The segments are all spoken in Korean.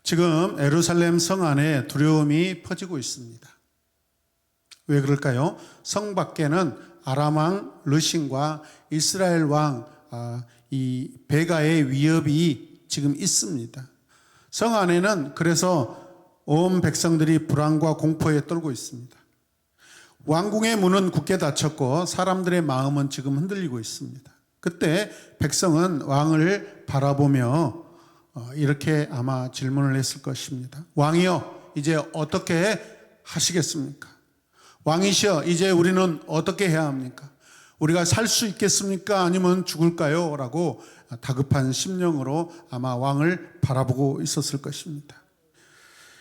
지금 예루살렘 성 안에 두려움이 퍼지고 있습니다. 왜 그럴까요? 성 밖에는 아람 왕 르신과 이스라엘 왕 이 베가의 위협이 지금 있습니다. 성 안에는 그래서 온 백성들이 불안과 공포에 떨고 있습니다. 왕궁의 문은 굳게 닫혔고 사람들의 마음은 지금 흔들리고 있습니다. 그때 백성은 왕을 바라보며 이렇게 아마 질문을 했을 것입니다. 왕이여, 이제 어떻게 하시겠습니까? 왕이시여, 이제 우리는 어떻게 해야 합니까? 우리가 살 수 있겠습니까? 아니면 죽을까요? 라고 다급한 심령으로 아마 왕을 바라보고 있었을 것입니다.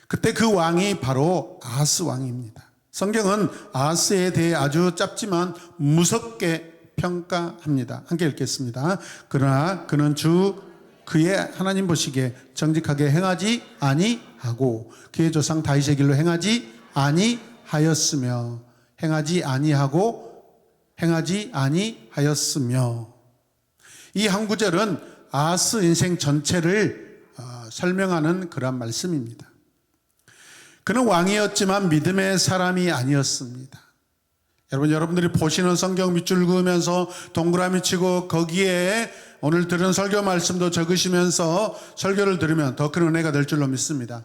그때 그 왕이 바로 아하스 왕입니다. 성경은 아하스에 대해 아주 짧지만 무섭게 평가합니다. 함께 읽겠습니다. 그러나 그는 그의 하나님 보시기에 정직하게 행하지 아니하고 그의 조상 다윗의 길로 행하지 아니하였으며 이 한 구절은 아하스 인생 전체를 설명하는 그런 말씀입니다. 그는 왕이었지만 믿음의 사람이 아니었습니다. 여러분들이 보시는 성경 밑줄 그으면서 동그라미 치고 거기에 오늘 들은 설교 말씀도 적으시면서 설교를 들으면 더 큰 은혜가 될 줄로 믿습니다.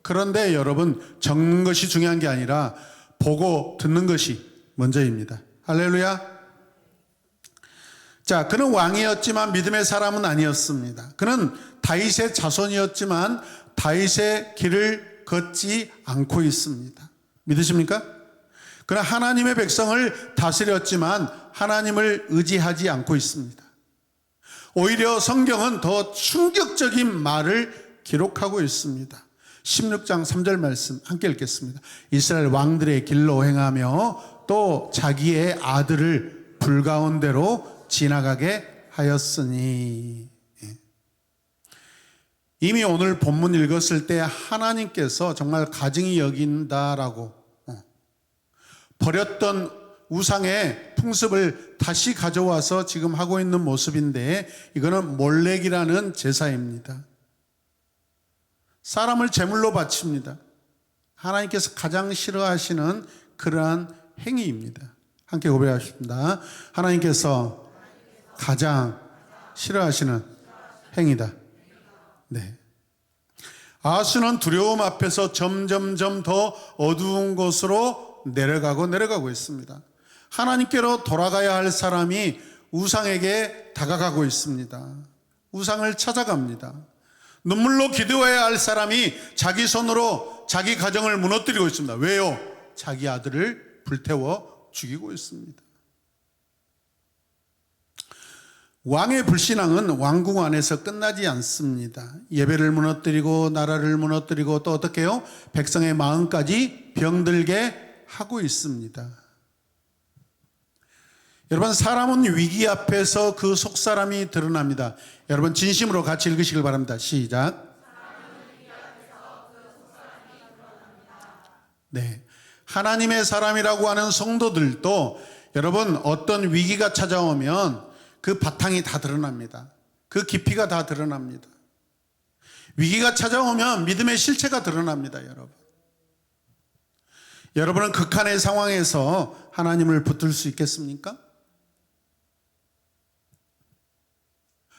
그런데 여러분, 적는 것이 중요한 게 아니라 보고 듣는 것이 먼저입니다. 할렐루야. 자, 그는 왕이었지만 믿음의 사람은 아니었습니다. 그는 다윗의 자손이었지만 다윗의 길을 걷지 않고 있습니다. 믿으십니까? 그는 하나님의 백성을 다스렸지만 하나님을 의지하지 않고 있습니다. 오히려 성경은 더 충격적인 말을 기록하고 있습니다. 16장 3절 말씀 함께 읽겠습니다. 이스라엘 왕들의 길로 행하며 또 자기의 아들을 불가운데로 지나가게 하였으니. 이미 오늘 본문 읽었을 때 하나님께서 정말 가증히 여긴다라고 버렸던 우상의 풍습을 다시 가져와서 지금 하고 있는 모습인데, 이거는 몰렉이라는 제사입니다. 사람을 제물로 바칩니다. 하나님께서 가장 싫어하시는 그러한 행위입니다. 함께 고백하십니다. 하나님께서 가장 싫어하시는 행위다. 네. 아하스는 두려움 앞에서 점점점 더 어두운 곳으로 내려가고 있습니다. 하나님께로 돌아가야 할 사람이 우상에게 다가가고 있습니다. 우상을 찾아갑니다. 눈물로 기도해야 할 사람이 자기 손으로 자기 가정을 무너뜨리고 있습니다. 왜요? 자기 아들을 불태워 죽이고 있습니다. 왕의 불신앙은 왕궁 안에서 끝나지 않습니다. 예배를 무너뜨리고 나라를 무너뜨리고 또 어떻게 해요? 백성의 마음까지 병들게 하고 있습니다. 여러분, 사람은 위기 앞에서 그 속사람이 드러납니다. 여러분, 진심으로 같이 읽으시길 바랍니다. 시작. 네, 하나님의 사람이라고 하는 성도들도 여러분, 어떤 위기가 찾아오면 그 바탕이 다 드러납니다. 그 깊이가 다 드러납니다. 위기가 찾아오면 믿음의 실체가 드러납니다. 여러분은 극한의 상황에서 하나님을 붙들 수 있겠습니까?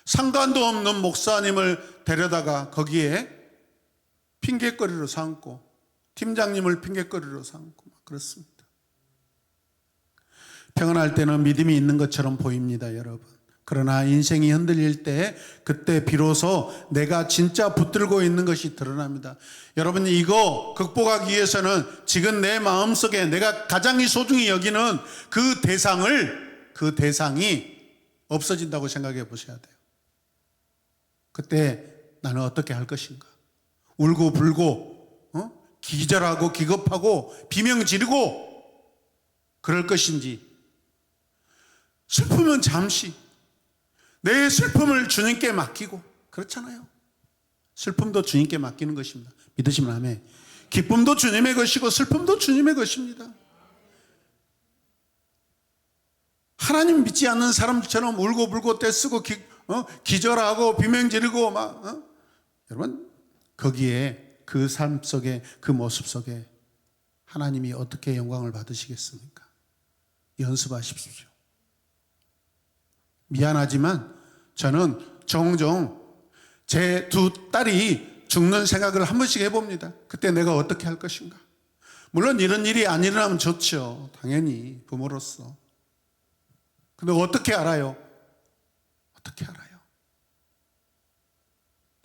상관도 없는 목사님을 데려다가 거기에 핑계거리로 삼고 팀장님을 핑계거리로 삼고 그렇습니다. 평안할 때는 믿음이 있는 것처럼 보입니다, 여러분. 그러나 인생이 흔들릴 때 그때 비로소 내가 진짜 붙들고 있는 것이 드러납니다. 여러분, 이거 극복하기 위해서는 지금 내 마음속에 내가 가장 소중히 여기는 그 대상이 없어진다고 생각해 보셔야 돼요. 그때 나는 어떻게 할 것인가? 울고 불고 기절하고 기겁하고 비명 지르고 그럴 것인지, 슬프면 잠시 내 슬픔을 주님께 맡기고, 그렇잖아요. 슬픔도 주님께 맡기는 것입니다. 믿으시면 아멘. 기쁨도 주님의 것이고 슬픔도 주님의 것입니다. 하나님 믿지 않는 사람들처럼 울고 불고 떼쓰고 기절하고 비명 지르고 여러분, 거기에 그 삶 속에 그 모습 속에 하나님이 어떻게 영광을 받으시겠습니까? 연습하십시오. 미안하지만 저는 종종 제 두 딸이 죽는 생각을 한 번씩 해봅니다. 그때 내가 어떻게 할 것인가. 물론 이런 일이 안 일어나면 좋죠. 당연히 부모로서. 근데 어떻게 알아요? 어떻게 알아요?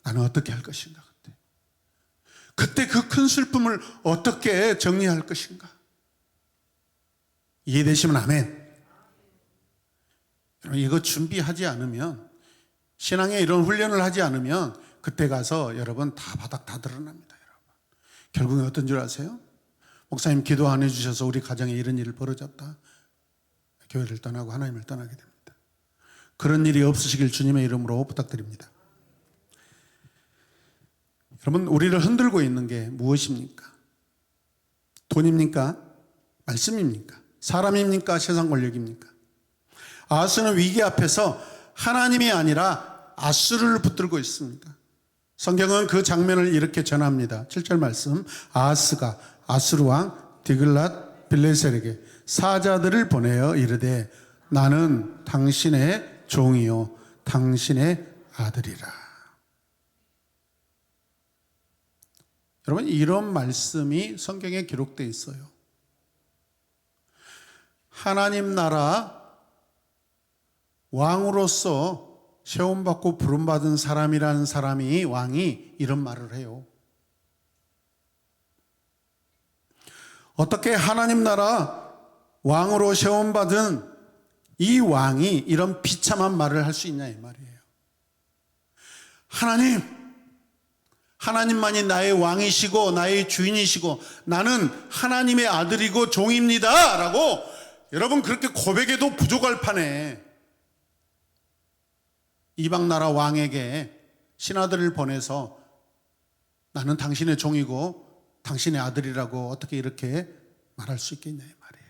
나는 어떻게 할 것인가 그때. 그때 그 큰 슬픔을 어떻게 정리할 것인가. 이해되시면 아멘. 이거 준비하지 않으면, 신앙에 이런 훈련을 하지 않으면 그때 가서 여러분 다 바닥 다 드러납니다. 여러분. 결국에 어떤 줄 아세요? 목사님 기도 안 해주셔서 우리 가정에 이런 일을 벌어졌다. 교회를 떠나고 하나님을 떠나게 됩니다. 그런 일이 없으시길 주님의 이름으로 부탁드립니다. 여러분, 우리를 흔들고 있는 게 무엇입니까? 돈입니까? 말씀입니까? 사람입니까? 세상 권력입니까? 아하스는 위기 앞에서 하나님이 아니라 아수르를 붙들고 있습니다. 성경은 그 장면을 이렇게 전합니다. 7절 말씀. 아하스가 아수르 왕 디글랏 빌레셀에게 사자들을 보내어 이르되 나는 당신의 종이요 당신의 아들이라. 여러분, 이런 말씀이 성경에 기록되어 있어요. 하나님 나라 왕으로서 세움받고 부름받은 사람이라는 사람이, 왕이 이런 말을 해요. 어떻게 하나님 나라 왕으로 세움받은 이 왕이 이런 비참한 말을 할 수 있냐 이 말이에요. 하나님만이 나의 왕이시고 나의 주인이시고 나는 하나님의 아들이고 종입니다 라고 여러분 그렇게 고백해도 부족할 판에 이방나라 왕에게 신하들을 보내서 나는 당신의 종이고 당신의 아들이라고 어떻게 이렇게 말할 수 있겠냐 이 말이에요.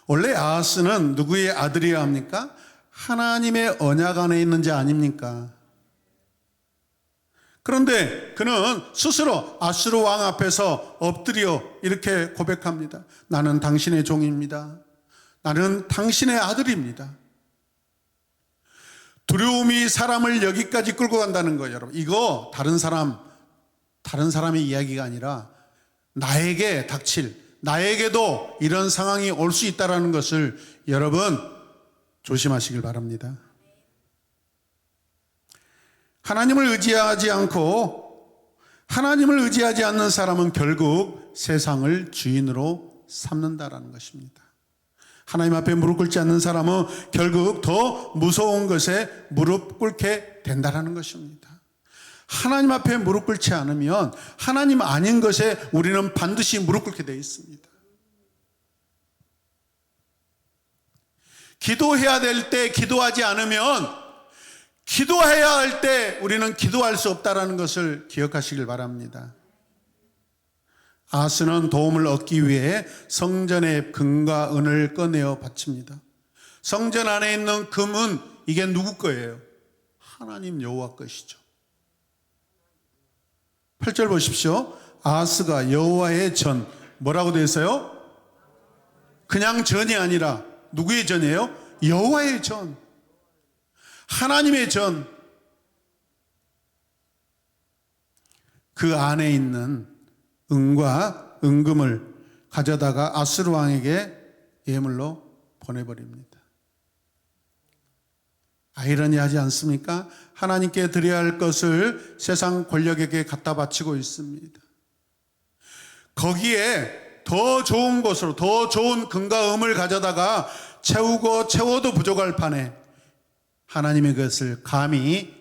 원래 아하스는 누구의 아들이어야 합니까? 하나님의 언약 안에 있는 자 아닙니까? 그런데 그는 스스로 아수르 왕 앞에서 엎드려 이렇게 고백합니다. 나는 당신의 종입니다. 나는 당신의 아들입니다. 두려움이 사람을 여기까지 끌고 간다는 거예요, 여러분. 이거 다른 사람의 이야기가 아니라 나에게 닥칠, 나에게도 이런 상황이 올 수 있다는 것을 여러분 조심하시길 바랍니다. 하나님을 의지하지 않고 하나님을 의지하지 않는 사람은 결국 세상을 주인으로 삼는다라는 것입니다. 하나님 앞에 무릎 꿇지 않는 사람은 결국 더 무서운 것에 무릎 꿇게 된다라는 것입니다. 하나님 앞에 무릎 꿇지 않으면 하나님 아닌 것에 우리는 반드시 무릎 꿇게 되어 있습니다. 기도해야 될 때 기도하지 않으면 기도해야 할 때 우리는 기도할 수 없다는 것을 기억하시길 바랍니다. 아하스는 도움을 얻기 위해 성전의 금과 은을 꺼내어 바칩니다. 성전 안에 있는 금은 이게 누구 거예요? 하나님 여호와 것이죠. 8절 보십시오. 아하스가 여호와의 전, 뭐라고 되어 있어요? 그냥 전이 아니라 누구의 전이에요? 여호와의 전, 하나님의 전. 그 안에 있는 은과 은금을 가져다가 아수르 왕에게 예물로 보내버립니다. 아이러니하지 않습니까? 하나님께 드려야 할 것을 세상 권력에게 갖다 바치고 있습니다. 거기에 더 좋은 것으로 더 좋은 금과 은을 가져다가 채워도 부족할 판에 하나님의 것을 감히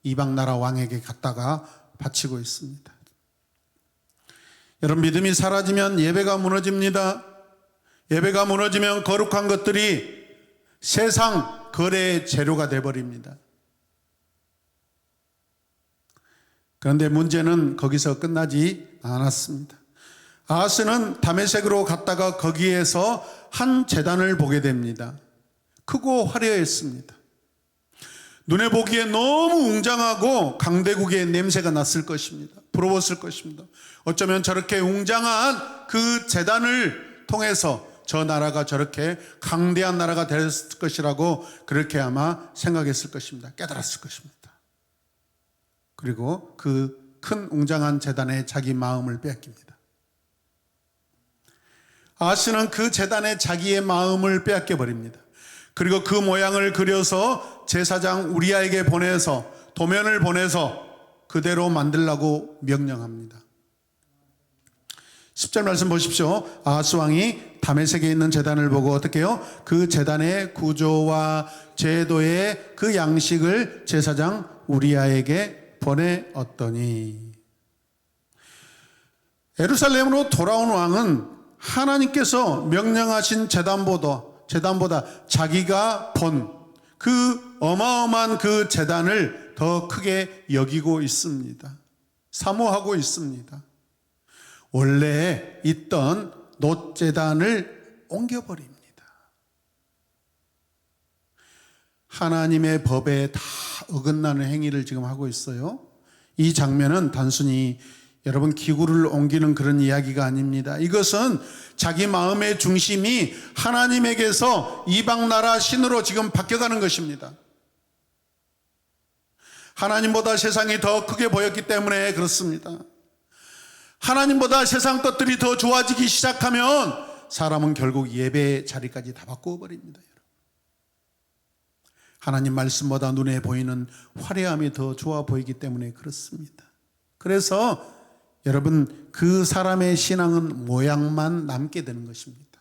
이방나라 왕에게 갖다가 바치고 있습니다. 여러분, 믿음이 사라지면 예배가 무너집니다. 예배가 무너지면 거룩한 것들이 세상 거래의 재료가 되어버립니다. 그런데 문제는 거기서 끝나지 않았습니다. 아하스는 다메섹으로 갔다가 거기에서 한 제단을 보게 됩니다. 크고 화려했습니다. 눈에 보기에 너무 웅장하고 강대국의 냄새가 났을 것입니다. 부러웠을 것입니다. 어쩌면 저렇게 웅장한 그 제단을 통해서 저 나라가 저렇게 강대한 나라가 됐을 것이라고 그렇게 아마 생각했을 것입니다. 깨달았을 것입니다. 그리고 그 큰 웅장한 제단에 자기 마음을 빼앗깁니다. 아하스는 그 제단에 자기의 마음을 빼앗겨 버립니다. 그리고 그 모양을 그려서 제사장 우리아에게 보내서 도면을 보내서 그대로 만들라고 명령합니다. 10절 말씀 보십시오. 아하스 왕이 다메섹에 있는 제단을 보고 어떻게 해요? 그 제단의 구조와 제도의 그 양식을 제사장 우리아에게 보내었더니, 예루살렘으로 돌아온 왕은 하나님께서 명령하신 제단보다 자기가 본 그 어마어마한 그 제단을 더 크게 여기고 있습니다. 사모하고 있습니다. 원래 있던 놋제단을 옮겨버립니다. 하나님의 법에 다 어긋나는 행위를 지금 하고 있어요. 이 장면은 단순히 여러분 기구를 옮기는 그런 이야기가 아닙니다. 이것은 자기 마음의 중심이 하나님에게서 이방 나라 신으로 지금 바뀌어가는 것입니다. 하나님보다 세상이 더 크게 보였기 때문에 그렇습니다. 하나님보다 세상 것들이 더 좋아지기 시작하면 사람은 결국 예배의 자리까지 다 바꾸어 버립니다. 하나님 말씀보다 눈에 보이는 화려함이 더 좋아 보이기 때문에 그렇습니다. 그래서 여러분 그 사람의 신앙은 모양만 남게 되는 것입니다.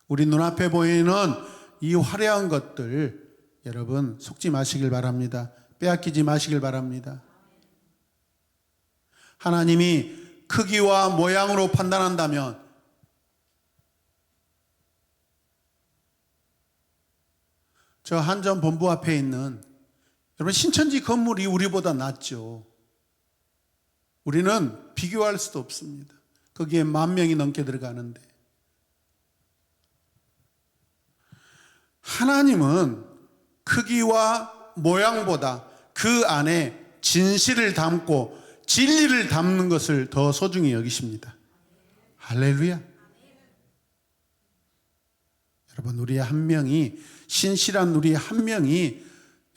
우리 눈앞에 보이는 이 화려한 것들 여러분 속지 마시길 바랍니다. 빼앗기지 마시길 바랍니다. 하나님이 크기와 모양으로 판단한다면 저 한전 본부 앞에 있는 여러분 신천지 건물이 우리보다 낫죠. 우리는 비교할 수도 없습니다. 거기에 10,000명이 넘게 들어가는데 하나님은 크기와 모양보다 그 안에 진실을 담고 진리를 담는 것을 더 소중히 여기십니다. 할렐루야. 여러분 우리 한 명이 신실한 우리 한 명이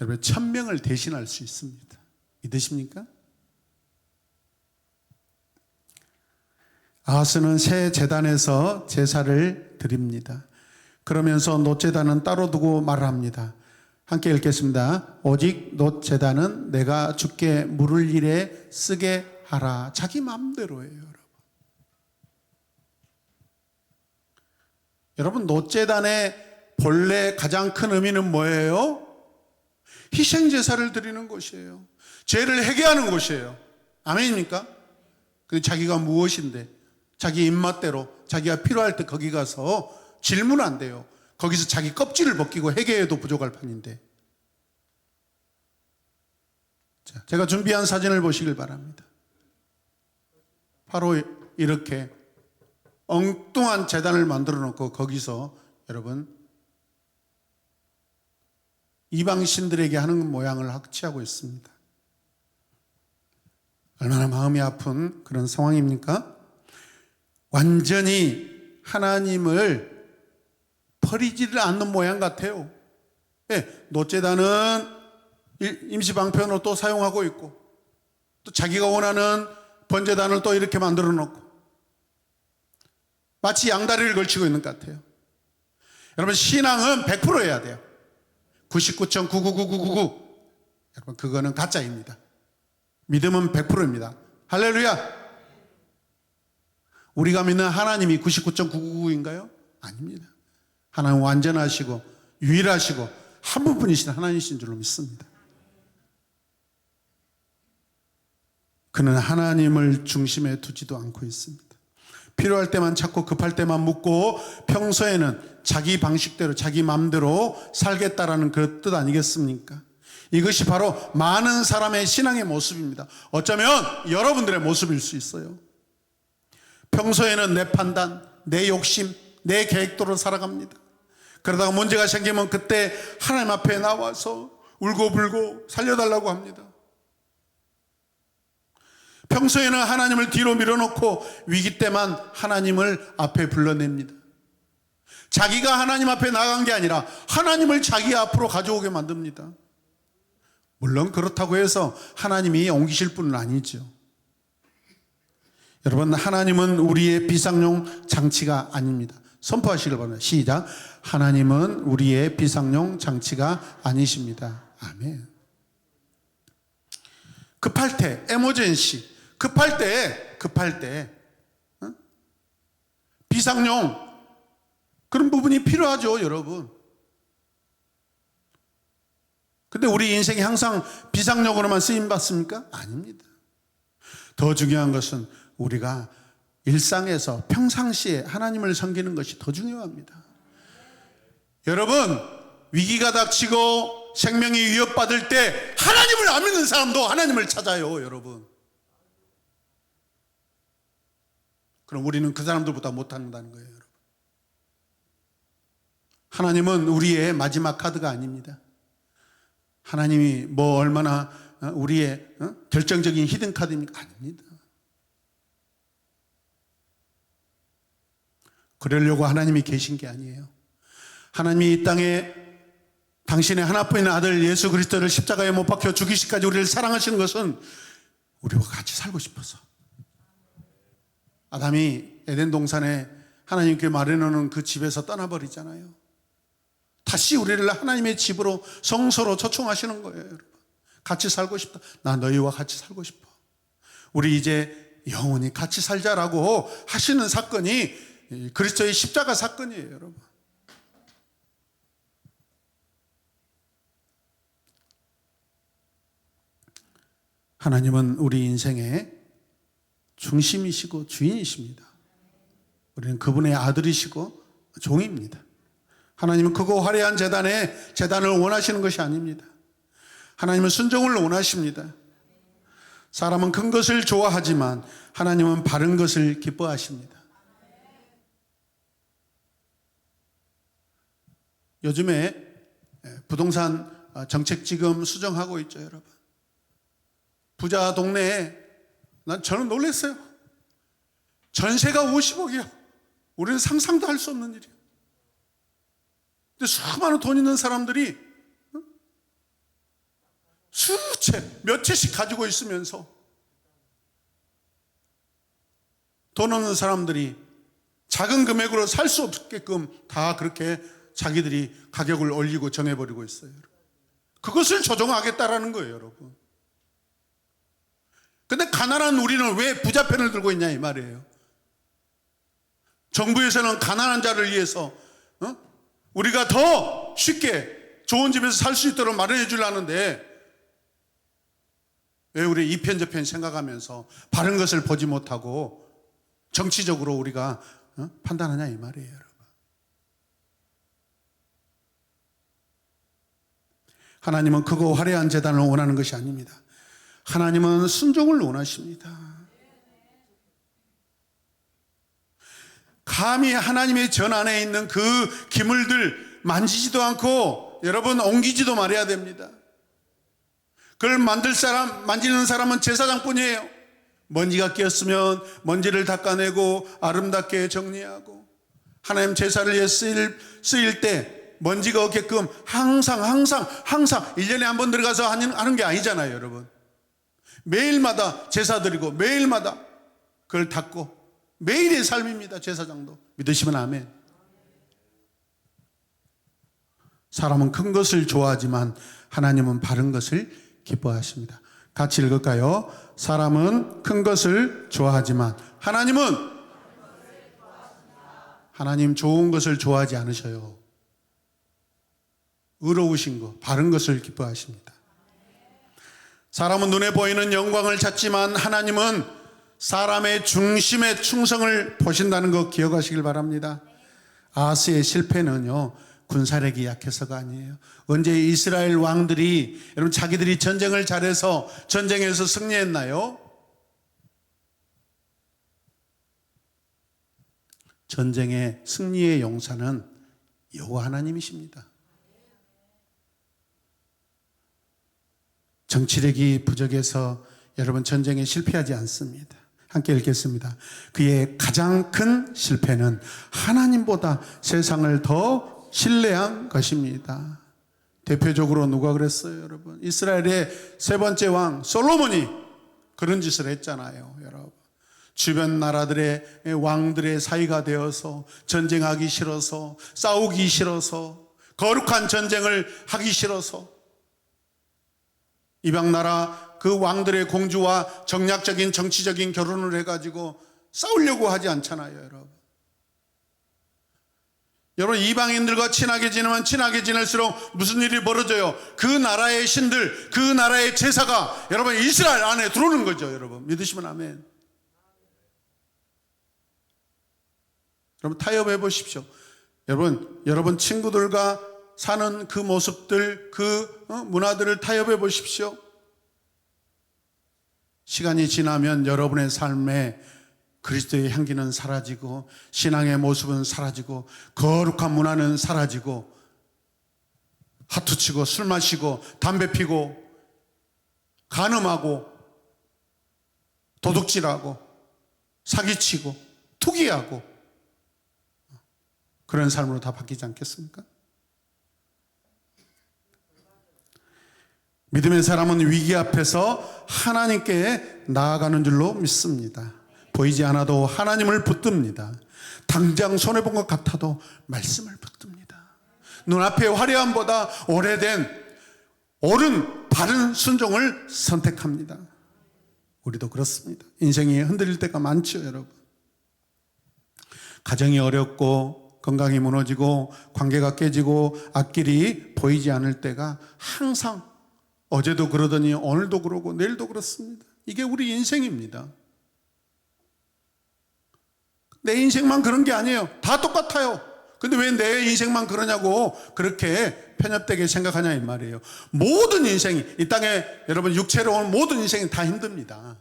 여러분 1000명을 대신할 수 있습니다. 믿으십니까? 아하스는 새 제단에서 제사를 드립니다. 그러면서 놋제단은 따로 두고 말합니다. 함께 읽겠습니다. 오직 놋제단은 내가 주께 물을 일에 쓰게 하라. 자기 마음대로예요, 여러분. 여러분 놋제단의 본래 가장 큰 의미는 뭐예요? 희생제사를 드리는 것이에요. 죄를 회개하는 것이에요. 아멘입니까? 그 자기가 무엇인데 자기 입맛대로 자기가 필요할 때 거기 가서 질문 안 돼요. 거기서 자기 껍질을 벗기고 회개해도 부족할 판인데. 자, 제가 준비한 사진을 보시길 바랍니다. 바로 이렇게 엉뚱한 제단을 만들어 놓고 거기서 여러분 이방신들에게 하는 모양을 취하고 있습니다. 얼마나 마음이 아픈 그런 상황입니까? 완전히 하나님을 버리지를 않는 모양 같아요. 놋제단은 임시방편으로 또 사용하고 있고 또 자기가 원하는 번제단을 또 이렇게 만들어 놓고 마치 양다리를 걸치고 있는 것 같아요. 여러분 신앙은 100%여야 돼요. 99.99999 여러분 그거는 가짜입니다. 믿음은 100%입니다. 할렐루야. 우리가 믿는 하나님이 99.999인가요? 아닙니다. 하나님 완전하시고 유일하시고 한 분뿐이신 하나님이신 줄로 믿습니다. 그는 하나님을 중심에 두지도 않고 있습니다. 필요할 때만 찾고 급할 때만 묻고 평소에는 자기 방식대로 자기 마음대로 살겠다라는 그 뜻 아니겠습니까? 이것이 바로 많은 사람의 신앙의 모습입니다. 어쩌면 여러분들의 모습일 수 있어요. 평소에는 내 판단, 내 욕심, 내 계획대로 살아갑니다. 그러다가 문제가 생기면 그때 하나님 앞에 나와서 울고불고 살려달라고 합니다. 평소에는 하나님을 뒤로 밀어놓고 위기 때만 하나님을 앞에 불러냅니다. 자기가 하나님 앞에 나간 게 아니라 하나님을 자기 앞으로 가져오게 만듭니다. 물론 그렇다고 해서 하나님이 옮기실 분은 아니죠. 여러분, 하나님은 우리의 비상용 장치가 아닙니다. 선포하시길 바랍니다. 시작. 하나님은 우리의 비상용 장치가 아니십니다. 아멘. 급할 때, 에머전시, 급할 때 비상용 그런 부분이 필요하죠, 여러분. 근데 우리 인생이 항상 비상용으로만 쓰임 받습니까? 아닙니다. 더 중요한 것은 우리가 일상에서 평상시에 하나님을 섬기는 것이 더 중요합니다. 여러분, 위기가 닥치고 생명이 위협받을 때 하나님을 안 믿는 사람도 하나님을 찾아요, 여러분. 그럼 우리는 그 사람들보다 못한다는 거예요, 여러분. 하나님은 우리의 마지막 카드가 아닙니다. 하나님이 뭐 얼마나 우리의 결정적인 히든 카드입니까? 아닙니다. 그러려고 하나님이 계신 게 아니에요. 하나님이 이 땅에 당신의 하나뿐인 아들 예수 그리스도를 십자가에 못 박혀 죽이시기까지 우리를 사랑하시는 것은 우리와 같이 살고 싶어서. 아담이 에덴 동산에 하나님께 마련해놓은 그 집에서 떠나버리잖아요. 다시 우리를 하나님의 집으로 성소로 초청하시는 거예요, 여러분. 같이 살고 싶다. 나 너희와 같이 살고 싶어. 우리 이제 영원히 같이 살자라고 하시는 사건이 그리스도의 십자가 사건이에요, 여러분. 하나님은 우리 인생의 중심이시고 주인이십니다. 우리는 그분의 아들이시고 종입니다. 하나님은 크고 화려한 재단을 원하시는 것이 아닙니다. 하나님은 순종을 원하십니다. 사람은 큰 것을 좋아하지만 하나님은 바른 것을 기뻐하십니다. 요즘에 부동산 정책 지금 수정하고 있죠, 여러분. 부자 동네에 저는 놀랐어요. 전세가 50억이요. 우리는 상상도 할 수 없는 일이에요. 근데 수많은 돈 있는 사람들이 수채, 몇 채씩 가지고 있으면서 돈 없는 사람들이 작은 금액으로 살 수 없게끔 다 그렇게 자기들이 가격을 올리고 정해버리고 있어요. 그것을 조정하겠다라는 거예요, 여러분. 근데 가난한 우리는 왜 부자 편을 들고 있냐 이 말이에요. 정부에서는 가난한 자를 위해서 우리가 더 쉽게 좋은 집에서 살 수 있도록 마련해 주려는데 왜 우리 이편저편 생각하면서 바른 것을 보지 못하고 정치적으로 우리가 판단하냐 이 말이에요, 여러분. 하나님은 크고 화려한 재단을 원하는 것이 아닙니다. 하나님은 순종을 원하십니다. 감히 하나님의 전 안에 있는 그 기물들 만지지도 않고 여러분 옮기지도 말아야 됩니다. 그걸 만지는 사람은 제사장뿐이에요. 먼지가 끼었으면 먼지를 닦아내고 아름답게 정리하고 하나님 제사를 위해 쓰일 때 먼지가 없게끔 항상 1년에 한 번 들어가서 하는 게 아니잖아요, 여러분. 매일마다 제사 드리고 매일마다 그걸 닦고 매일의 삶입니다, 제사장도. 믿으시면 아멘. 사람은 큰 것을 좋아하지만 하나님은 바른 것을 기뻐하십니다. 같이 읽을까요? 사람은 큰 것을 좋아하지만 하나님 좋은 것을 좋아하지 않으셔요. 의로우신 것, 바른 것을 기뻐하십니다. 사람은 눈에 보이는 영광을 찾지만 하나님은 사람의 중심의 충성을 보신다는 거 기억하시길 바랍니다. 아하스의 실패는요, 군사력이 약해서가 아니에요. 언제 이스라엘 왕들이 여러분 자기들이 전쟁을 잘해서 전쟁에서 승리했나요? 전쟁의 승리의 용사는 여호와 하나님이십니다. 정치력이 부족해서 여러분 전쟁에 실패하지 않습니다. 함께 읽겠습니다. 그의 가장 큰 실패는 하나님보다 세상을 더 신뢰한 것입니다. 대표적으로 누가 그랬어요, 여러분? 이스라엘의 세 번째 왕 솔로몬이 그런 짓을 했잖아요, 여러분. 주변 나라들의 왕들의 사이가 되어서 전쟁하기 싫어서, 싸우기 싫어서, 거룩한 전쟁을 하기 싫어서 이방 나라 그 왕들의 공주와 정략적인 정치적인 결혼을 해가지고 싸우려고 하지 않잖아요, 여러분. 여러분, 이방인들과 친하게 지내면 친하게 지낼수록 무슨 일이 벌어져요? 그 나라의 신들, 그 나라의 제사가 여러분 이스라엘 안에 들어오는 거죠, 여러분. 믿으시면 아멘. 여러분, 타협해 보십시오. 여러분 친구들과 사는 그 모습들, 그 문화들을 타협해 보십시오. 시간이 지나면 여러분의 삶에 그리스도의 향기는 사라지고 신앙의 모습은 사라지고 거룩한 문화는 사라지고 하투치고 술 마시고 담배 피고 간음하고 도둑질하고 사기치고 투기하고 그런 삶으로 다 바뀌지 않겠습니까? 믿음의 사람은 위기 앞에서 하나님께 나아가는 줄로 믿습니다. 보이지 않아도 하나님을 붙듭니다. 당장 손해본 것 같아도 말씀을 붙듭니다. 눈앞의 화려함보다 오래된 옳은 바른 순종을 선택합니다. 우리도 그렇습니다. 인생이 흔들릴 때가 많죠, 여러분. 가정이 어렵고 건강이 무너지고 관계가 깨지고 앞길이 보이지 않을 때가 항상 어제도 그러더니 오늘도 그러고 내일도 그렇습니다. 이게 우리 인생입니다. 내 인생만 그런 게 아니에요. 다 똑같아요. 근데 왜 내 인생만 그러냐고 그렇게 편협되게 생각하냐 이 말이에요. 모든 인생이, 이 땅에 여러분 육체로 온 모든 인생이 다 힘듭니다.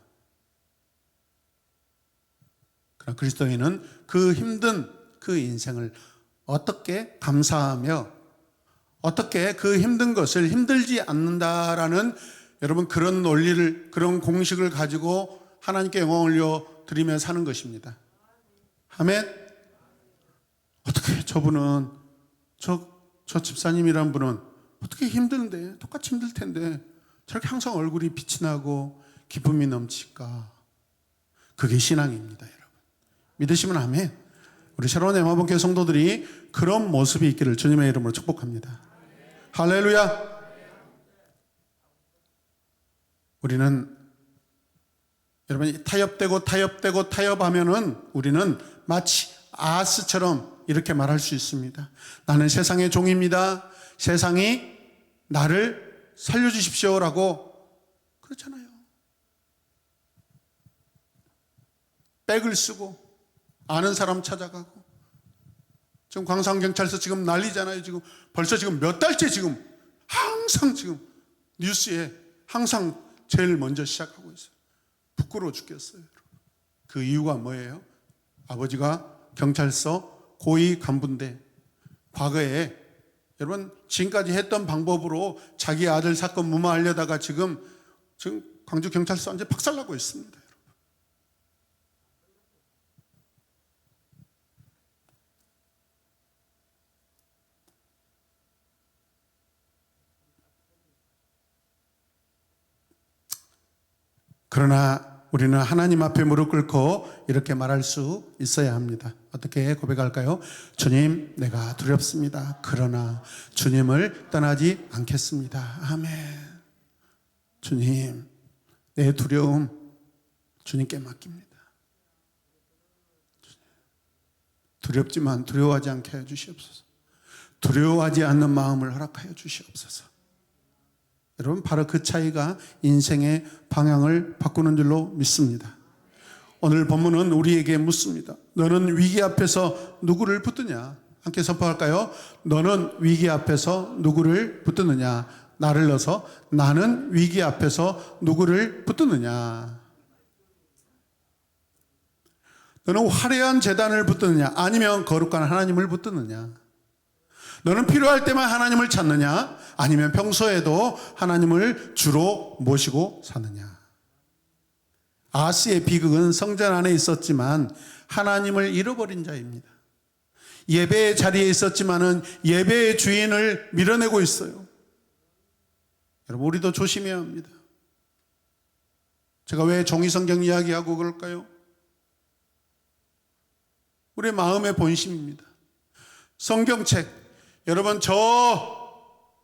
그러나 그리스도인은 그 힘든 그 인생을 어떻게 감사하며 어떻게 그 힘든 것을 힘들지 않는다라는 여러분 그런 논리를, 그런 공식을 가지고 하나님께 영광을 올려드리며 사는 것입니다. 아멘. 어떻게 저분은 저 집사님이란 분은 어떻게 힘드는데 똑같이 힘들 텐데 저렇게 항상 얼굴이 빛이 나고 기쁨이 넘칠까? 그게 신앙입니다, 여러분. 믿으시면 아멘. 우리 새로운 에마본교회 성도들이 그런 모습이 있기를 주님의 이름으로 축복합니다. 할렐루야. 우리는 여러분 타협하면은 우리는 마치 아하스처럼 이렇게 말할 수 있습니다. 나는 세상의 종입니다. 세상이 나를 살려주십시오라고 그렇잖아요. 백을 쓰고 아는 사람 찾아가고 지금 광산경찰서 지금 난리잖아요. 지금 벌써 지금 몇 달째 지금 항상 지금 뉴스에 항상 제일 먼저 시작하고 있어요. 부끄러워 죽겠어요. 그 이유가 뭐예요? 아버지가 경찰서 고위 간부인데 과거에 여러분 지금까지 했던 방법으로 자기 아들 사건 무마하려다가 지금 광주경찰서 완전 박살나고 있습니다. 그러나 우리는 하나님 앞에 무릎 꿇고 이렇게 말할 수 있어야 합니다. 어떻게 고백할까요? 주님, 내가 두렵습니다. 그러나 주님을 떠나지 않겠습니다. 아멘. 주님, 내 두려움 주님께 맡깁니다. 두렵지만 두려워하지 않게 하여 주시옵소서. 두려워하지 않는 마음을 허락하여 주시옵소서. 여러분, 바로 그 차이가 인생의 방향을 바꾸는 줄로 믿습니다. 오늘 본문은 우리에게 묻습니다. 너는 위기 앞에서 누구를 붙드냐? 함께 선포할까요? 너는 위기 앞에서 누구를 붙드느냐? 나를 넣어서 나는 위기 앞에서 누구를 붙드느냐? 너는 화려한 제단을 붙드느냐? 아니면 거룩한 하나님을 붙드느냐? 너는 필요할 때만 하나님을 찾느냐? 아니면 평소에도 하나님을 주로 모시고 사느냐? 아하스의 비극은 성전 안에 있었지만 하나님을 잃어버린 자입니다. 예배의 자리에 있었지만은 예배의 주인을 밀어내고 있어요. 여러분, 우리도 조심해야 합니다. 제가 왜 종이성경 이야기하고 그럴까요? 우리의 마음의 본심입니다. 성경책, 여러분, 저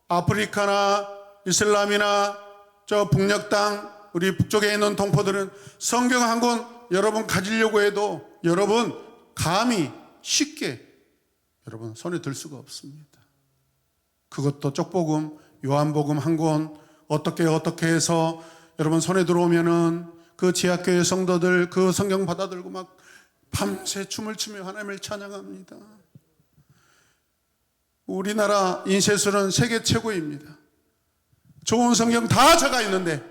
아프리카나 이슬람이나 저 북녘 땅, 우리 북쪽에 있는 동포들은 성경 한 권 여러분 가지려고 해도 여러분 감히 쉽게 여러분 손에 들 수가 없습니다. 그것도 쪽복음, 요한복음 한 권 어떻게 해서 여러분 손에 들어오면은 그 지하교회 성도들 그 성경 받아들고 막 밤새 춤을 추며 하나님을 찬양합니다. 우리나라 인쇄술은 세계 최고입니다. 좋은 성경 다 적어 있는데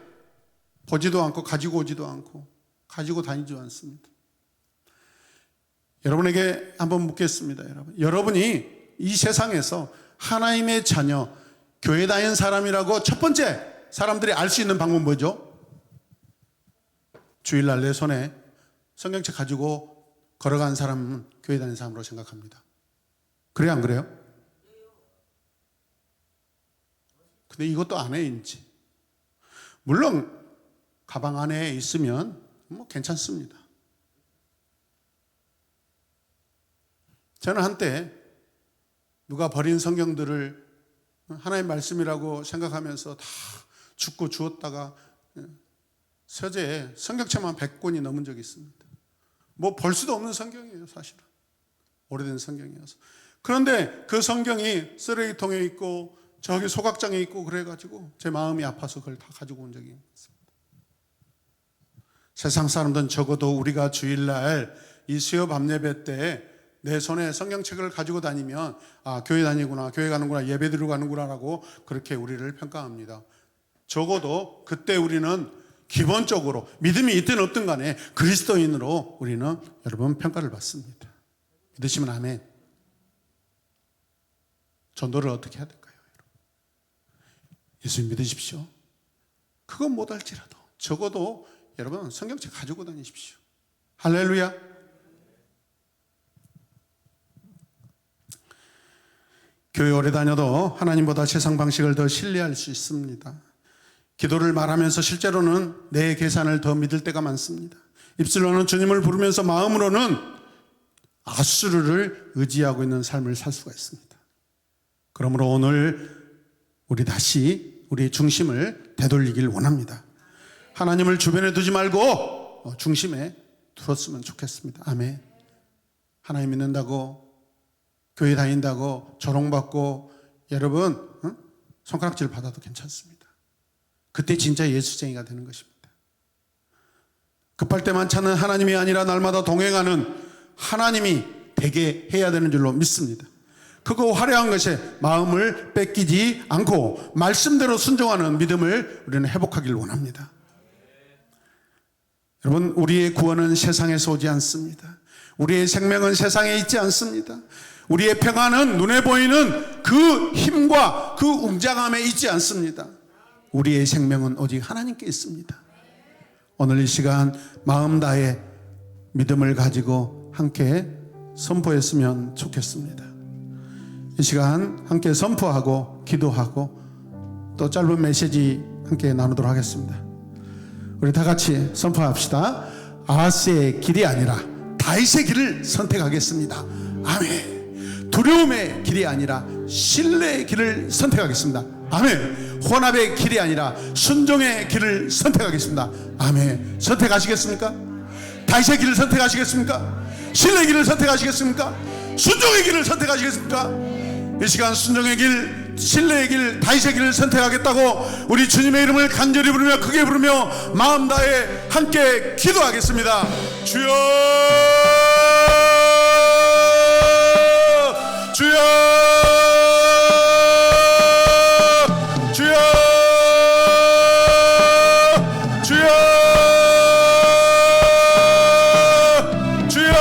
보지도 않고 가지고 오지도 않고 가지고 다니지도 않습니다. 여러분에게 한번 묻겠습니다. 여러분이 이 세상에서 하나님의 자녀, 교회 다니는 사람이라고 첫 번째 사람들이 알 수 있는 방법은 뭐죠? 주일날 내 손에 성경책 가지고 걸어간 사람은 교회 다니는 사람으로 생각합니다. 그래요, 안 그래요? 근데 이것도 안 해, 인지. 물론 가방 안에 있으면 뭐 괜찮습니다. 저는 한때 누가 버린 성경들을 하나님 말씀이라고 생각하면서 다 죽고 주웠다가 서재에 성경책만 100권이 넘은 적이 있습니다. 뭐 볼 수도 없는 성경이에요, 사실은. 오래된 성경이어서. 그런데 그 성경이 쓰레기통에 있고 저기 소각장에 있고 그래가지고 제 마음이 아파서 그걸 다 가지고 온 적이 있습니다. 세상 사람들은 적어도 우리가 주일날 이 수요 밤예배 때 내 손에 성경책을 가지고 다니면 아, 교회 다니구나, 교회 가는구나, 예배 드리러 가는구나라고 그렇게 우리를 평가합니다. 적어도 그때 우리는 기본적으로 믿음이 있든 없든 간에 그리스도인으로 우리는 여러분 평가를 받습니다. 믿으시면 아멘. 전도를 어떻게 해야 될까요? 예수 믿으십시오. 그건 못할지라도 적어도 여러분 성경책 가지고 다니십시오. 할렐루야. 교회 오래 다녀도 하나님보다 세상 방식을 더 신뢰할 수 있습니다. 기도를 말하면서 실제로는 내 계산을 더 믿을 때가 많습니다. 입술로는 주님을 부르면서 마음으로는 아수르를 의지하고 있는 삶을 살 수가 있습니다. 그러므로 오늘 우리 다시 우리의 중심을 되돌리길 원합니다. 하나님을 주변에 두지 말고 중심에 두었으면 좋겠습니다. 아멘. 하나님 믿는다고 교회 다닌다고 조롱받고 여러분 손가락질 받아도 괜찮습니다. 그때 진짜 예수쟁이가 되는 것입니다. 급할 때만 찾는 하나님이 아니라 날마다 동행하는 하나님이 되게 해야 되는 줄로 믿습니다. 크고 화려한 것에 마음을 뺏기지 않고 말씀대로 순종하는 믿음을 우리는 회복하길 원합니다. 여러분, 우리의 구원은 세상에서 오지 않습니다. 우리의 생명은 세상에 있지 않습니다. 우리의 평안은 눈에 보이는 그 힘과 그 웅장함에 있지 않습니다. 우리의 생명은 오직 하나님께 있습니다. 오늘 이 시간 마음 다해 믿음을 가지고 함께 선포했으면 좋겠습니다. 이 시간 함께 선포하고 기도하고 또 짧은 메시지 함께 나누도록 하겠습니다. 우리 다 같이 선포합시다. 아하스의 길이 아니라 다윗의 길을 선택하겠습니다. 아멘. 두려움의 길이 아니라 신뢰의 길을 선택하겠습니다. 아멘. 혼합의 길이 아니라 순종의 길을 선택하겠습니다. 아멘. 선택하시겠습니까? 다윗의 길을 선택하시겠습니까? 신뢰의 길을 선택하시겠습니까? 순종의 길을 선택하시겠습니까? 이 시간 순종의 길, 신뢰의 길, 다윗의 길을 선택하겠다고 우리 주님의 이름을 간절히 부르며 크게 부르며 마음 다해 함께 기도하겠습니다. 주여, 주여, 주여, 주여, 주여.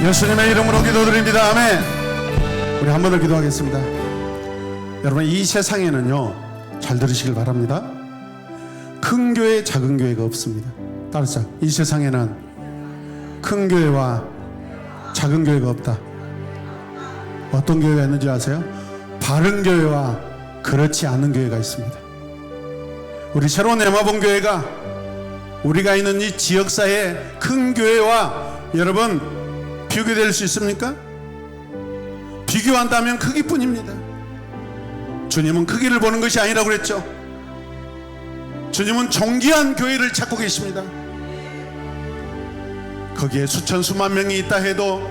예수님의 이름으로 기도드립니다. 아멘. 우리 한 번 더 기도하겠습니다. 여러분, 이 세상에는요, 잘 들으시길 바랍니다. 큰 교회, 작은 교회가 없습니다. 따라서 이 세상에는 큰 교회와 작은 교회가 없다. 어떤 교회가 있는지 아세요? 바른 교회와 그렇지 않은 교회가 있습니다. 우리 새로운 에마본 교회가 우리가 있는 이 지역사회의 큰 교회와 여러분 비교될 수 있습니까? 비교한다면 크기뿐입니다. 주님은 크기를 보는 것이 아니라고 그랬죠. 주님은 존귀한 교회를 찾고 계십니다. 거기에 수천 수만 명이 있다 해도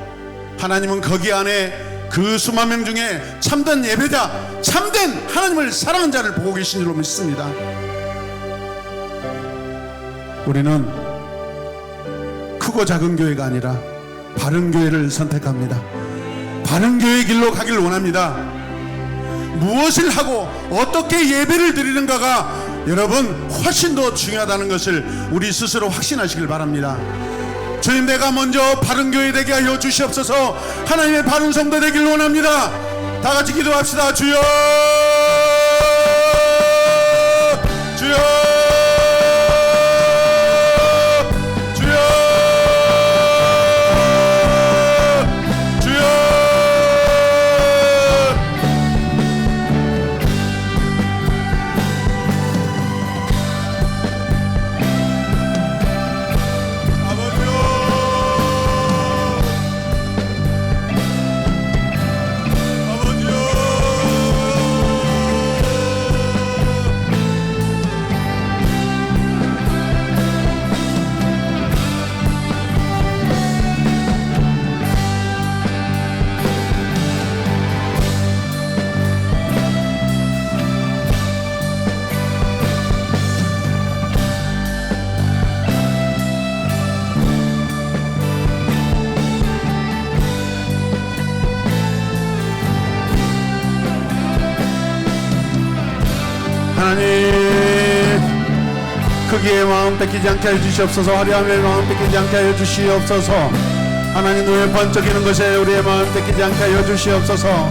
하나님은 거기 안에 그 수만 명 중에 참된 예배자, 참된 하나님을 사랑하는 자를 보고 계신 줄로 믿습니다. 우리는 크고 작은 교회가 아니라 바른 교회를 선택합니다. 바른 교회의 길로 가길 원합니다. 무엇을 하고 어떻게 예배를 드리는가가 여러분 훨씬 더 중요하다는 것을 우리 스스로 확신하시길 바랍니다. 주님, 내가 먼저 바른 교회 되게 하여 주시옵소서. 하나님의 바른 성도 되길 원합니다. 다 같이 기도합시다. 주여, 주여, 주여, 주여. 하나님, 크기의 마음 뺏기지 않게 하여 주시옵소서. 화려함의 마음 뺏기지 않게 하여 주시옵소서. 하나님, 눈에 번쩍이는 것에 우리의 마음 뺏기지 않게 하여 주시옵소서.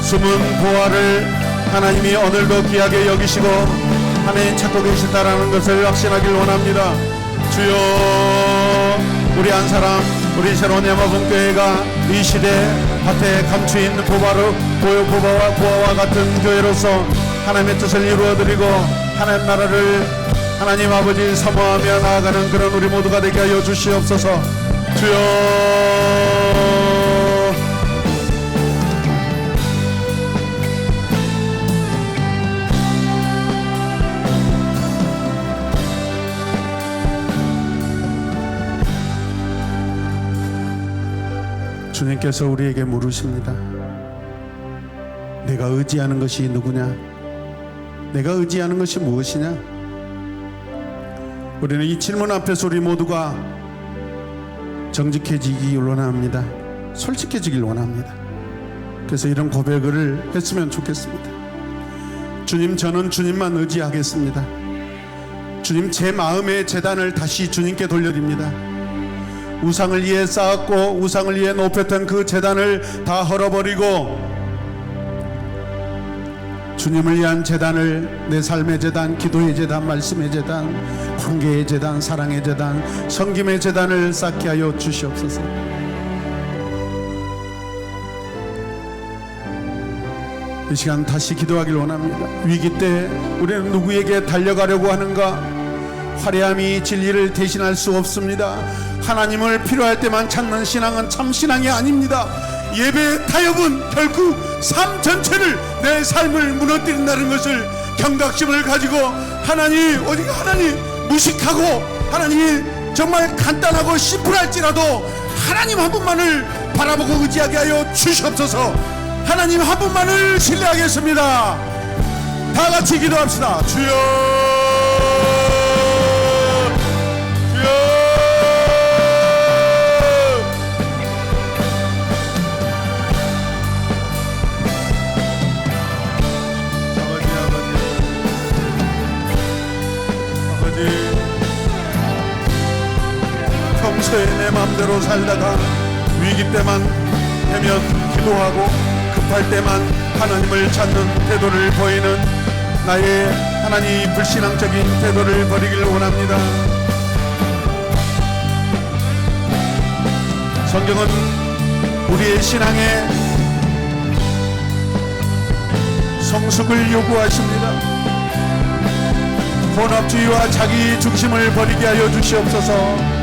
숨은 보화를 하나님이 오늘도 귀하게 여기시고 하나님 찾고 계신다라는 것을 확신하길 원합니다. 주여, 우리 한 사람, 우리 새로운 에마본 교회가 이 시대 밭에 감추인 보화와 같은 교회로서 하나님의 뜻을 이루어드리고 하나님 나라를 하나님 아버지 사모하며 나아가는 그런 우리 모두가 되게 하여 주시옵소서. 주여, 주님께서 우리에게 물으십니다. 내가 의지하는 것이 누구냐? 내가 의지하는 것이 무엇이냐? 우리는 이 질문 앞에서 우리 모두가 정직해지기 원합니다. 솔직해지길 원합니다. 그래서 이런 고백을 했으면 좋겠습니다. 주님, 저는 주님만 의지하겠습니다. 주님, 제 마음의 재단을 다시 주님께 돌려드립니다. 우상을 위해 쌓았고 우상을 위해 높였던 그 재단을 다 헐어버리고 주님을 위한 재단을, 내 삶의 재단, 기도의 재단, 말씀의 재단, 관계의 재단, 사랑의 재단, 섬김의 재단을 쌓게 하여 주시옵소서. 이 시간 다시 기도하길 원합니다. 위기 때 우리는 누구에게 달려가려고 하는가? 화려함이 진리를 대신할 수 없습니다. 하나님을 필요할 때만 찾는 신앙은 참 신앙이 아닙니다. 예배의 타협은 결국 삶 전체를, 내 삶을 무너뜨린다는 것을 경각심을 가지고 하나님, 오직 하나님 무식하고 하나님 정말 간단하고 심플할지라도 하나님 한 분만을 바라보고 의지하게 하여 주시옵소서. 하나님 한 분만을 신뢰하겠습니다. 다 같이 기도합시다. 주여, 평소에 내 맘대로 살다가 위기 때만 되면 기도하고 급할 때만 하나님을 찾는 태도를 보이는 나의 하나님 불신앙적인 태도를 버리길 원합니다. 성경은 우리의 신앙에 성숙을 요구하십니다. 본업주의와 자기 중심을 버리게 하여 주시옵소서.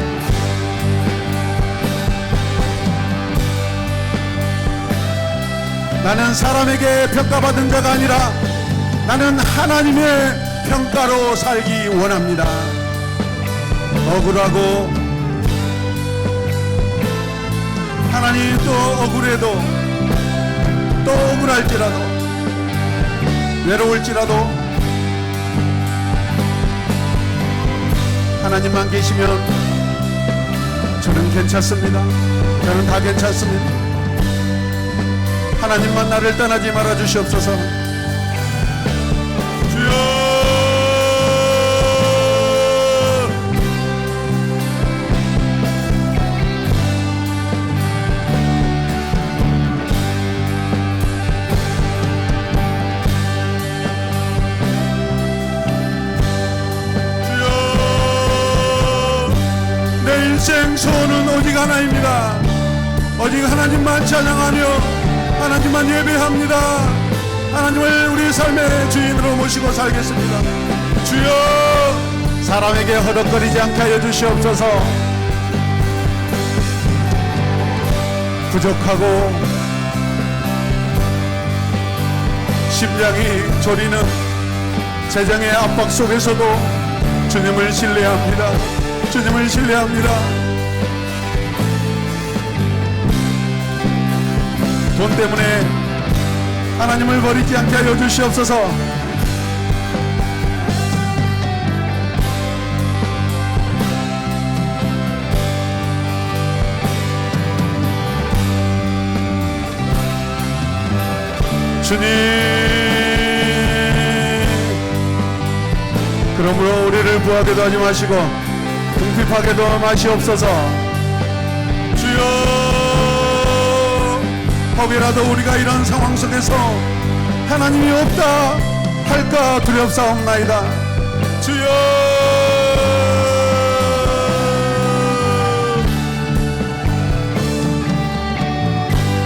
나는 사람에게 평가받은 자가 아니라 나는 하나님의 평가로 살기 원합니다. 억울하고 하나님 또 억울해도 또 억울할지라도 외로울지라도 하나님만 계시면 저는 괜찮습니다. 저는 다 괜찮습니다. 하나님만 나를 떠나지 말아 주시옵소서. 주여 인생 소원은 오직 하나입니다. 오직 하나님만 찬양하며 하나님만 예배합니다. 하나님을 우리 삶의 주인으로 모시고 살겠습니다. 주여 사람에게 허덕거리지 않게 하여 주시옵소서. 부족하고 심장이 저리는 재정의 압박 속에서도 주님을 신뢰합니다. 주님을 신뢰합니다. 돈 때문에 하나님을 버리지 않게 하여 주시옵소서. 주님, 그러므로 우리를 부하게도 하지 마시고 궁핍하게도 마시옵소서. 주여, 혹이라도 우리가 이런 상황 속에서 하나님이 없다 할까 두렵사옵나이다. 주여,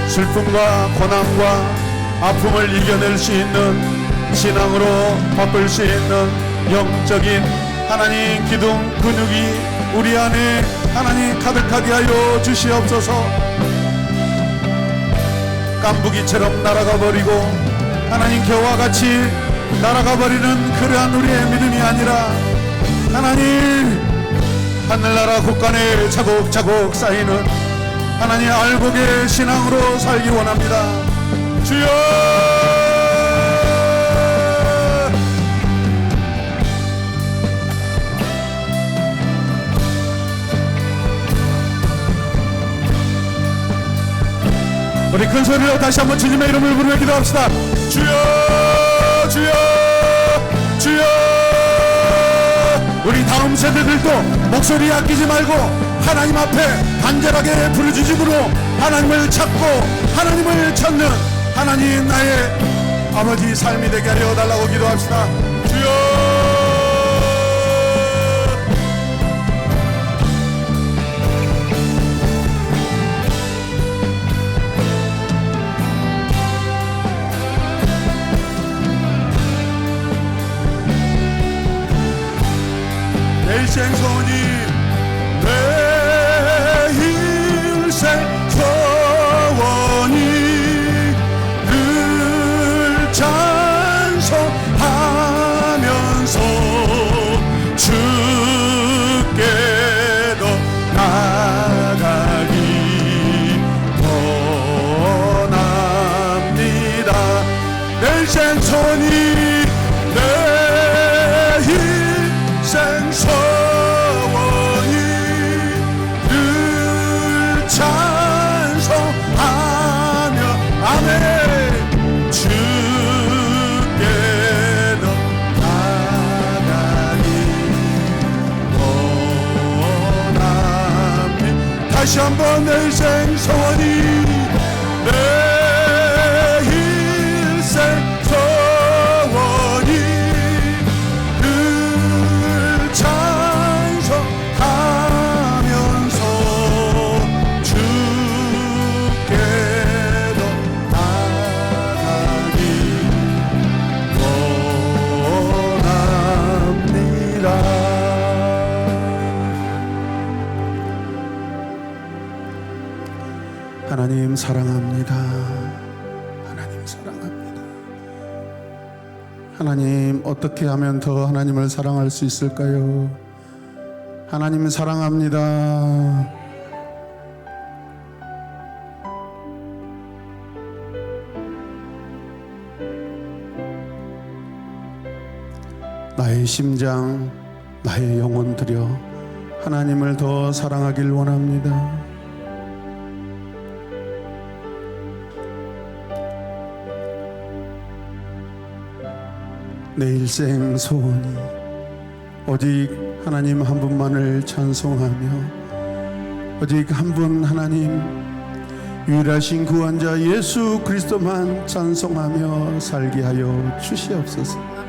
슬픔과 고난과 아픔을 이겨낼 수 있는 신앙으로 바꿀 수 있는 영적인 하나님 기둥 근육이 우리 안에 하나님 가득하게 하여 주시옵소서. 깐부기처럼 날아가 버리고 하나님 겨와 같이 날아가 버리는 그러한 우리의 믿음이 아니라 하나님 하늘나라 곳간에 차곡차곡 쌓이는 하나님 알곡의 신앙으로 살기 원합니다. 주여, 우리 큰 소리로 다시 한번 주님의 이름을 부르며 기도합시다. 주여, 주여, 주여. 우리 다음 세대들도 목소리 아끼지 말고 하나님 앞에 간절하게 부르짖음으로 하나님을 찾고 하나님을 찾는 하나님 나의 아버지 삶이 되게 하려 달라고 기도합시다. 주여, 내 일생 소원이 내 일생 소원이 늘 찬송하면서 주께로 나가기 원합니다. 내 일생 소원이 내 일생 소원이 늘 찬송하며 아멘 주께로 나가기 원합니다. 다시 한번 내 일생 소원이 내 일생 소원이 늘 찬송하면서 주께로 나가기 원합니다. 하나님 사랑합니다. 하나님 사랑합니다. 하나님, 어떻게 하면 더 하나님을 사랑할 수 있을까요? 하나님 사랑합니다. 나의 심장, 나의 영혼 들여 하나님을 더 사랑하길 원합니다. 내 일생 소원이 오직 하나님 한 분만을 찬송하며 오직 한 분 하나님 유일하신 구원자 예수 그리스도만 찬송하며 살게 하여 주시옵소서. 아멘.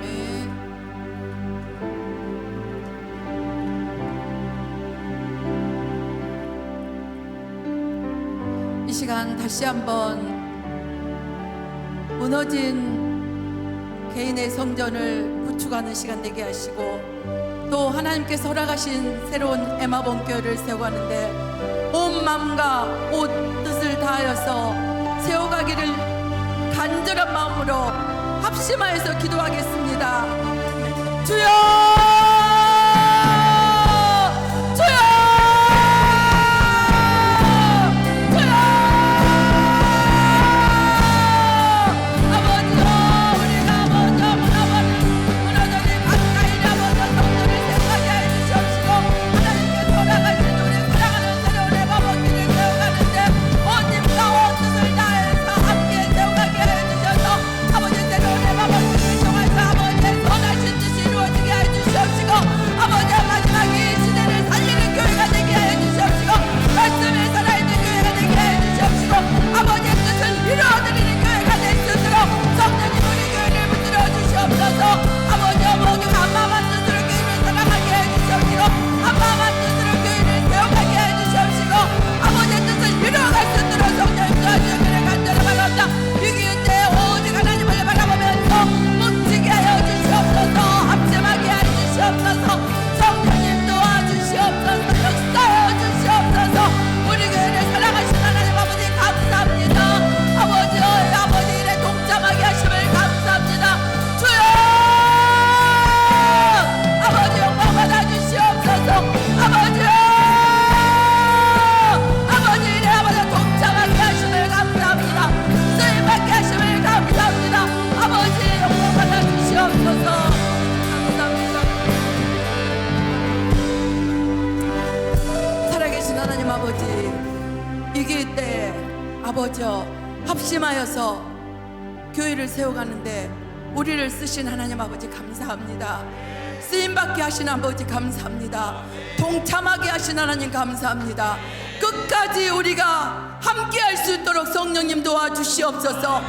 이 시간 다시 한번 무너진 개인의 성전을 구축하는 시간 되게 하시고, 또 하나님께서 허락하신 새로운 에마 본교회를 세워가는데 온 마음과 온 뜻을 다하여서 세워가기를 간절한 마음으로 합심하여서 기도하겠습니다. 주여! 아버지여, 합심하여서 교회를 세워가는데 우리를 쓰신 하나님 아버지 감사합니다. 쓰임받게 하신 아버지 감사합니다. 동참하게 하신 하나님 감사합니다. 끝까지 우리가 함께 할 수 있도록 성령님 도와주시옵소서.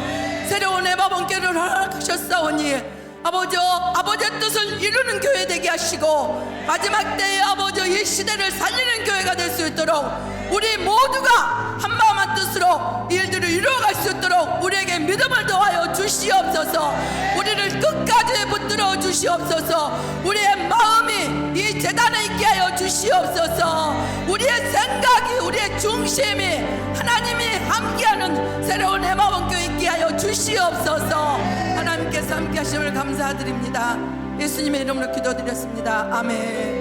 새로운 에바본교회를 허락하셨사오니 아버지, 아버지의 뜻을 이루는 교회 되게 하시고 마지막 때에 아버지 이 시대를 살리는 교회가 될 수 있도록 우리 모두가 한마음 한뜻으로 일들을 이루어갈 수 있도록 우리에게 믿음을 더하여 주시옵소서. 우리를 끝까지 붙들어 주시옵소서. 우리의 마음이 이 재단에 있게 하여 주시옵소서. 우리의 생각이, 우리의 중심이 하나님이 함께하는 새로운 에마본교회 있게 하여 주시옵소서. 하나님께서 함께 하심을 감사드립니다. 예수님의 이름으로 기도드렸습니다. 아멘.